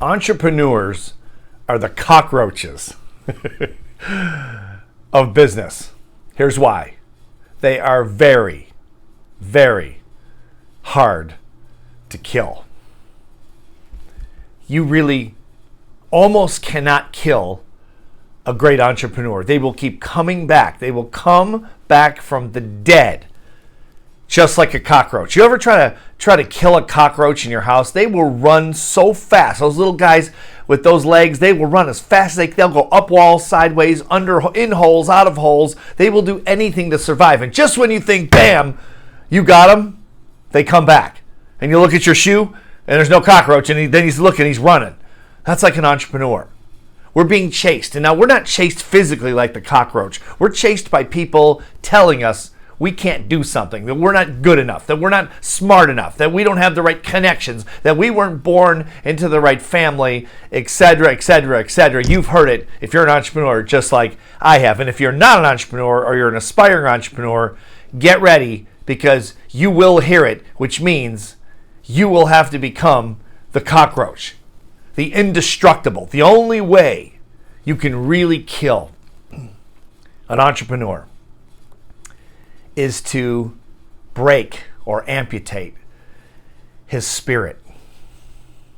Entrepreneurs are the cockroaches of business. Here's why. They are very, very hard to kill. You really almost cannot kill a great entrepreneur. They will keep coming back. They will come back from the dead, just like a cockroach. You ever try to kill a cockroach in your house? They will run so fast. Those little guys with those legs, they will run as fast as they'll go up walls, sideways, in holes, out of holes. They will do anything to survive. And just when you think, bam, you got them, they come back. And you look at your shoe, and there's no cockroach, and then he's looking, he's running. That's like an entrepreneur. We're being chased. And now we're not chased physically like the cockroach. We're chased by people telling us we can't do something, that we're not good enough, that we're not smart enough, that we don't have the right connections, that we weren't born into the right family, etc., etc., etc. You've heard it if you're an entrepreneur, just like I have. And if you're not an entrepreneur or you're an aspiring entrepreneur, get ready, because you will hear it, which means you will have to become the cockroach, the indestructible. The only way you can really kill an entrepreneur is to break or amputate his spirit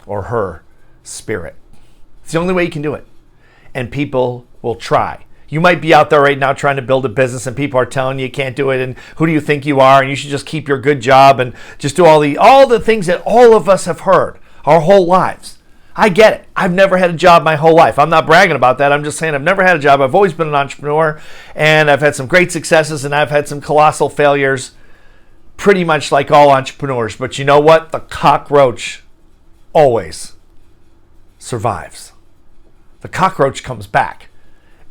or her spirit. It's the only way you can do it. And people will try. You might be out there right now trying to build a business and people are telling you can't do it, and who do you think you are, and you should just keep your good job and just do all the things that all of us have heard our whole lives. I get it. I've never had a job my whole life. I'm not bragging about that. I'm just saying I've never had a job. I've always been an entrepreneur, and I've had some great successes, and I've had some colossal failures, pretty much like all entrepreneurs. But you know what? The cockroach always survives. The cockroach comes back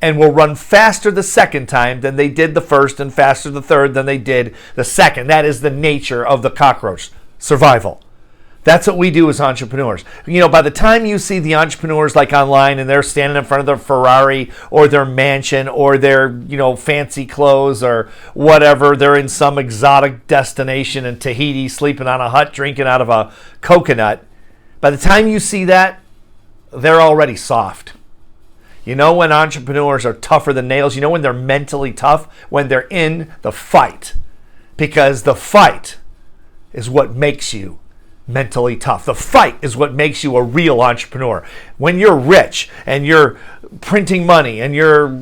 and will run faster the second time than they did the first, and faster the third than they did the second. That is the nature of the cockroach, survival. That's what we do as entrepreneurs. You know, by the time you see the entrepreneurs like online and they're standing in front of their Ferrari or their mansion or their, fancy clothes or whatever, they're in some exotic destination in Tahiti, sleeping on a hut, drinking out of a coconut. By the time you see that, they're already soft. You know when entrepreneurs are tougher than nails? You know when they're mentally tough? When they're in the fight. Because the fight is what makes you mentally tough. The fight is what makes you a real entrepreneur. When you're rich and you're printing money and you're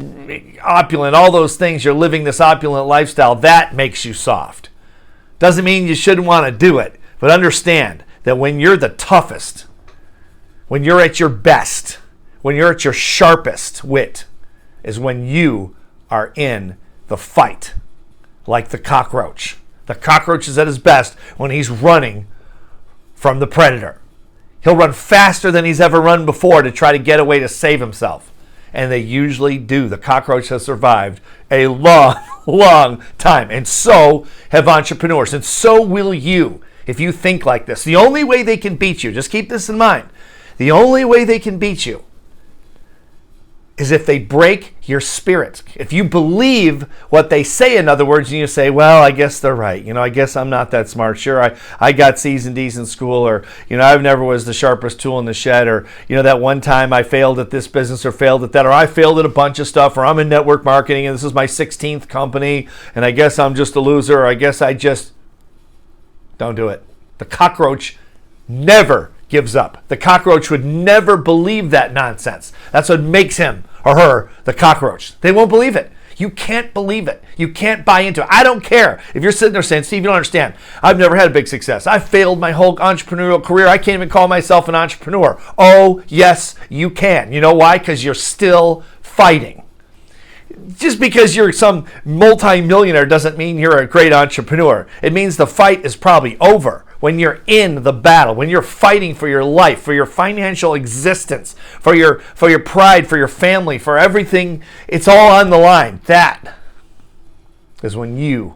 opulent, all those things, you're living this opulent lifestyle, that makes you soft. Doesn't mean you shouldn't want to do it, but understand that when you're the toughest, when you're at your best, when you're at your sharpest wit, is when you are in the fight, like the cockroach. The cockroach is at his best when he's running from the predator. He'll run faster than he's ever run before to try to get away to save himself. And they usually do. The cockroach has survived a long, long time. And so have entrepreneurs. And so will you if you think like this. The only way they can beat you, just keep this in mind, the only way they can beat you is if they break your spirit. If you believe what they say, in other words, and you say, well, I guess they're right. I guess I'm not that smart. Sure, I got C's and D's in school, or, I've never was the sharpest tool in the shed, or, that one time I failed at this business or failed at that, or I failed at a bunch of stuff, or I'm in network marketing and this is my 16th company, and I guess I'm just a loser, or I guess I just... Don't do it. The cockroach never gives up. The cockroach would never believe that nonsense. That's what makes him or her the cockroach. They won't believe it. You can't believe it. You can't buy into it. I don't care if you're sitting there saying, Steve, you don't understand. I've never had a big success. I failed my whole entrepreneurial career. I can't even call myself an entrepreneur. Oh, yes, you can. You know why? Because you're still fighting. Just because you're some multi-millionaire doesn't mean you're a great entrepreneur. It means the fight is probably over. When you're in the battle, when you're fighting for your life, for your financial existence, for your pride, for your family, for everything, it's all on the line. That is when you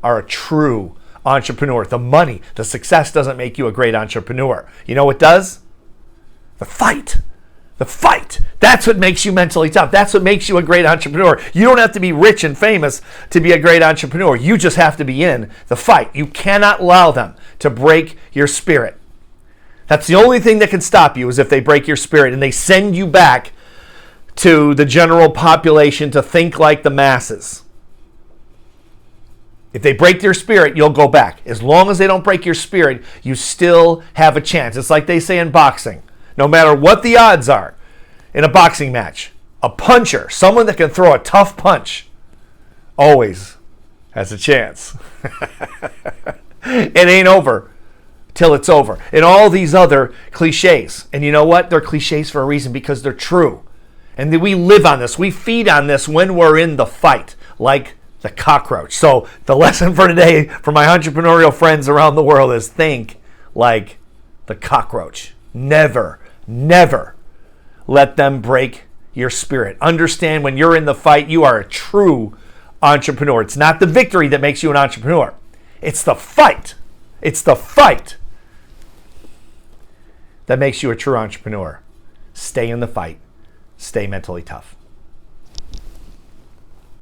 are a true entrepreneur. The money, the success doesn't make you a great entrepreneur. You know what does? The fight. The fight. That's what makes you mentally tough. That's what makes you a great entrepreneur. You don't have to be rich and famous to be a great entrepreneur. You just have to be in the fight. You cannot allow them to break your spirit. That's the only thing that can stop you, is if they break your spirit and they send you back to the general population to think like the masses. If they break your spirit, you'll go back. As long as they don't break your spirit, you still have a chance. It's like they say in boxing. No matter what the odds are in a boxing match, a puncher, someone that can throw a tough punch, always has a chance. It ain't over till it's over. And all these other cliches. And you know what? They're cliches for a reason, because they're true. And we live on this. We feed on this when we're in the fight, like the cockroach. So the lesson for today for my entrepreneurial friends around the world is think like the cockroach. Never, never let them break your spirit. Understand, when you're in the fight, you are a true entrepreneur. It's not the victory that makes you an entrepreneur. It's the fight. It's the fight that makes you a true entrepreneur. Stay in the fight. Stay mentally tough.